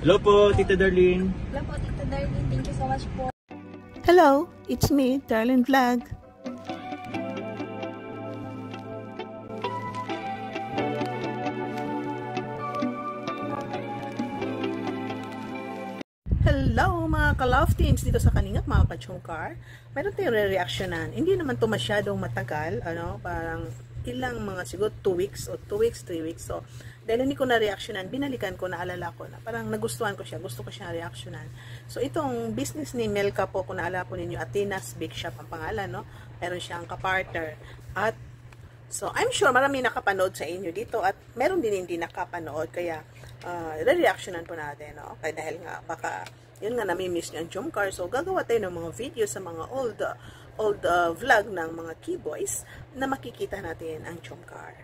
Hello po, Tita Darlene. Hello po, Tita Darlene. Thank you so much po. Hello, it's me, Darlene Vlog. Hello mga ka-love teams dito sa Kalingap mga Pachungkar. Meron tayong re-reactionan. Hindi naman to masyadong matagal, parang ilang mga siguro 2 weeks o 2 weeks, 3 weeks. So, dahil hindi ko na reactionan, binalikan ko, naalala ko na parang nagustuhan ko siya, gusto ko siya reactionan. So, itong business ni Melka po, kung naalala po ninyo, Athena's Bake Shop ang pangalan, no? Meron siyang kapartner. At, so, I'm sure marami nakapanood sa inyo dito at meron din hindi nakapanood, kaya re-reactionan po natin, no? Kaya dahil nga, baka, yun nga, nami-miss nyo ang Jomcar. So, gagawa tayo ng mga video sa mga old vlog ng mga keyboys na makikita natin ang Jomcar.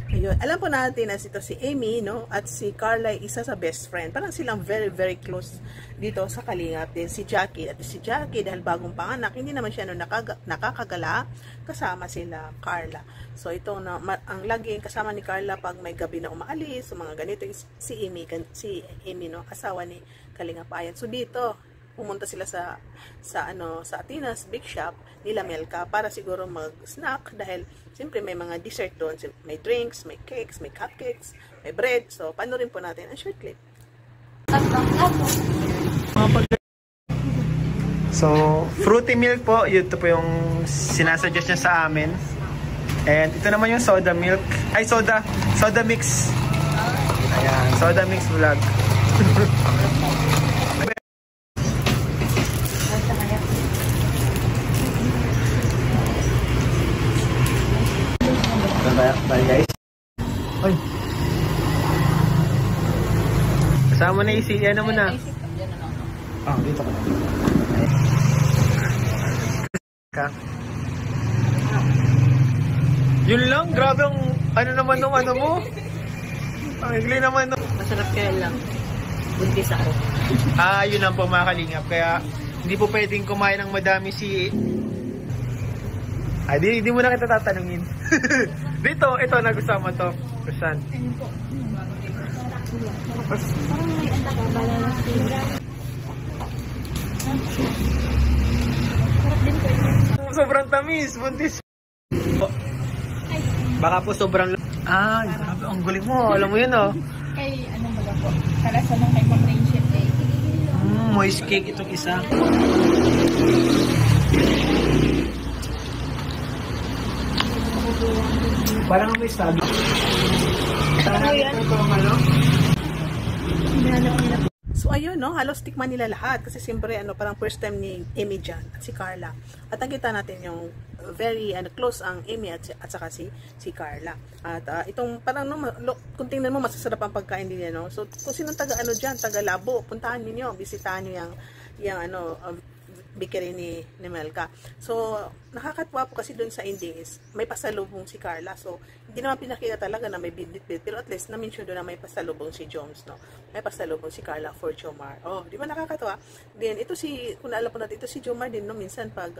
Ayun, alam po natin na ito si Amy, no? At si Carla isa sa best friend. Parang silang very, very close dito sa Kalingap. Din si Jackie. At si Jackie, dahil bagong panganak, hindi naman siya nakakagala, kasama sila Carla. So, ito na, ang laging kasama ni Carla pag may gabi na umaalis, so mga ganito, si Amy, no? Asawa ni Kalingap Ayan. So, dito, pumunta sila sa Athena's Bake Shop nila Melka para siguro mag-snack dahil siyempre may mga dessert doon, may drinks, may cakes, may cupcakes, may bread. So, panoorin po natin ang short clip. So, fruity milk po, ito po yung sinasuggest niya sa amin. And ito naman yung soda milk. Ay, soda mix. Ayan, soda mix vlog. Bye guys. Oy. Kasama na isi, ano mo na? Dito ka na. Yun lang, grabe ang ano naman nung ano mo. Ang igli naman nung. Masarap kaya lang. Buntis ako. Yun lang po mga Kalingap. Kaya hindi po pwedeng kumain ng madami si... di mo na kita tatanungin. Dito, ito, nagusama to. Kusan? Ano po? Parang may anda ka, balalas tira. Sarap din po. Sobrang tamis, buntis. Baka po sobrang... grabe, ang galing mo. Alam mo yun, oh. Kay, anong baga po? Karasa ng kay Ma'am Rainship eh. Moist cake itong isa. Parang may sabi. So ayun, no, halos tikman nila lahat kasi siyempre parang first time ni Amy dyan at si Carla. At nakita natin yung very close ang Amy at saka si Carla. At itong parang kung tingnan mo masasarap ang pagkain din niya, no. So kung sinong taga dyan, taga Labo, puntahan niyo, bisitahan niyo yung bakery ni Melka. So, nakakatuwa po kasi doon sa Indies, may pasalubong si Carla. So, hindi naman pinakita talaga na may bit-bit, pero at least na-mention doon na may pasalubong si Jones, no? May pasalubong si Carla for Jomar. Oh, di ba nakakatuwa? Then, kung naalala po natin, ito si Jomar din, no? Minsan pag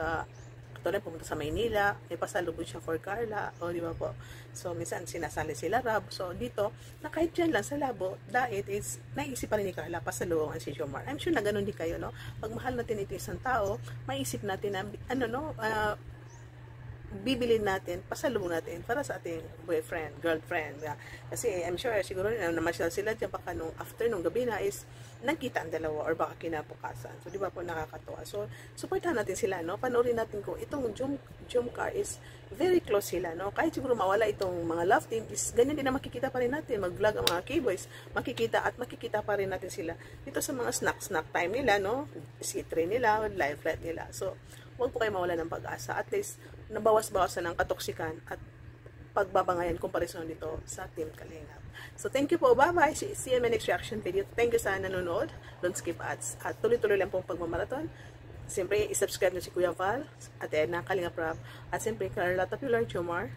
katulad pumunta sa Maynila, may pasalubong siya for Carla, o di ba po? So, minsan sinasali sila Rab. So, dito, na kahit dyan lang sa Labo, dahil is, naisip pa rin ni Carla, pasalubongan si Jomar. I'm sure na ganun din kayo, no? Pag mahal natin ito isang tao, maisip natin na, bibilin natin, pasalubong natin para sa ating boyfriend, girlfriend. Kasi I'm sure, siguro namasyal sila dyan, baka nung after, nung gabi na is, nagkita ang dalawa or baka kinabukasan. So, di ba po nakakatuwa? So, supportahan natin sila, no? Panoorin natin kung itong Jomcar is very close sila, no? Kahit siguro mawala itong mga love team, is ganyan din na makikita pa rin natin. Mag-vlog ang mga K-boys, makikita pa rin natin sila dito sa mga snack time nila, no? C3 nila, live flight nila. So, huwag po kayo mawala ng pag-asa. At least, nabawas-bawasan ng katoksikan at pagbabangayan comparison dito sa Team Kalingap. So, thank you po. Bye-bye. See you in my next reaction video. Thank you sa nanonood. Don't skip ads. At tuloy-tuloy lang pong pagmamarathon. Siyempre, isubscribe nyo si Kuya Val at na Kalingap Rab. At siyempre, Carla Tapular Jomar,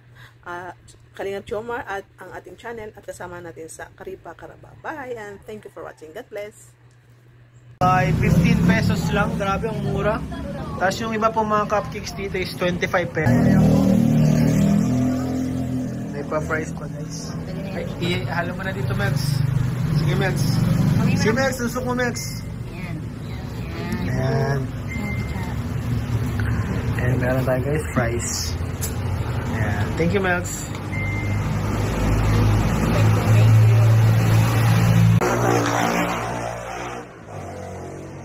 Kalingap Jomar at ang ating channel at kasama natin sa Karipa Karaba. Bye and thank you for watching. God bless. 15 pesos lang. Grabe, ang mura. Tapos yung iba pong mga cupcakes dito is 25 pesos. May pa-price pa guys. Ay, halo mo na dito, Mels. Sige, Mels. Si Mex, susok mo Mex. Ayan. Ayan. And meron tayo guys, fries. Ayan. Thank you Mex.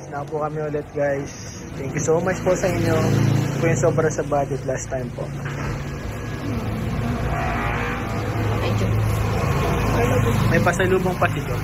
Na po kami ulit guys. Thank you so much po sa inyo. Ito po yung sobra sa budget last time po. May pasalubong pa si Dom.